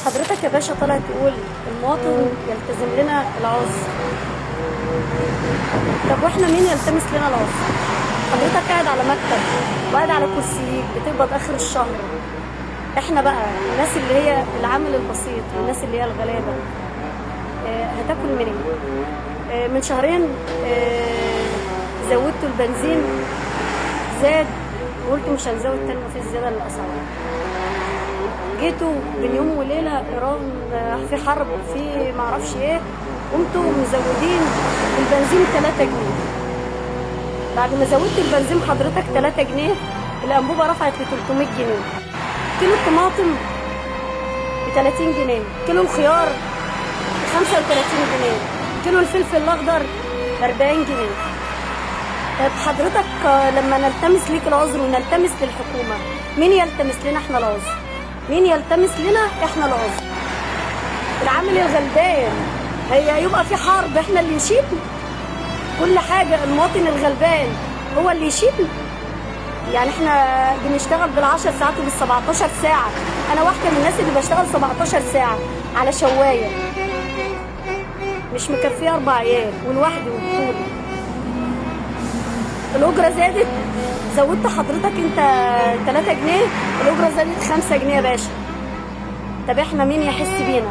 حضرتك يا باشا طالع تقول المواطن يلتزم لنا العذر. طب واحنا مين يلتمس لنا العذر؟ حضرتك قاعد على مكتب وقاعد على كرسيك بتقبض اخر الشهر. احنا بقى الناس اللي هي العامل البسيط والناس اللي هي الغلابه هتاكل منين؟ من شهرين زودتوا البنزين زاد وقلتوا مش هنزود تاني، مفيش زياده للاسعار. جيتوا بين يوم وليله ايران في حرب في معرفش ايه، قمتوا مزودين البنزين 3 جنيه. بعد ما زودت البنزين حضرتك 3 جنيه الانبوبه رفعت ل 300 جنيه. كيلو الطماطم ب 30 جنيه، كيلو الخيار ب 35 جنيه، كيلو الفلفل الاخضر ب 40 جنيه. طيب حضرتك لما نلتمس ليك العذر ونلتمس للحكومه، مين يلتمس لنا احنا العذر؟ مين يلتمس لنا احنا العذر؟ العامل الغلبان. هي يبقى في حرب احنا اللي نشيل كل حاجه؟ المواطن الغلبان هو اللي يشيل؟ يعني احنا بنشتغل بال10 ساعات وبال17 ساعه. انا واحده من الناس اللي بشتغل 17 ساعه على شوايه، مش مكفيه 4 عيال ولوحدي وبطولي. الاجره زادت، زودت حضرتك انت 3 جنيه، الاجره زادت 5 جنيه يا باشا. طب احنا مين يحس بينا؟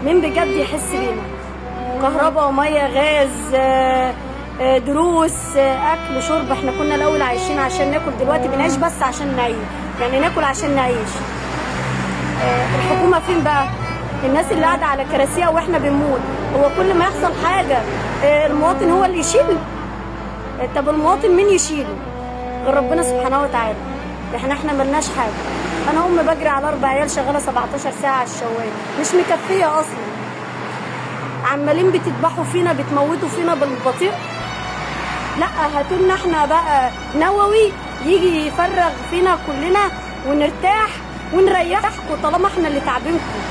مين بجد يحس بينا؟ كهرباء وميه غاز دروس اكل شرب. احنا كنا الاول عايشين عشان ناكل، دلوقتي بنعيش بس عشان نعيش، يعني ناكل عشان نعيش. الحكومه فين بقى؟ الناس اللي قاعده على كراسيها واحنا بنموت. هو كل ما يحصل حاجه المواطن هو اللي يشيل؟ طب المواطن مين يشيله غير ربنا سبحانه وتعالى؟ احنا ملناش حاجه. انا بجري على 4 عيال شغاله 17 ساعه على الشوايه، مش مكفيه اصلا. عمالين بتذبحوا فينا، بتموتوا فينا بالبطيء. لا هاتولنا احنا بقى نووي يجي يفرغ فينا كلنا ونرتاح ونريحكم طالما احنا اللي تعبينكم.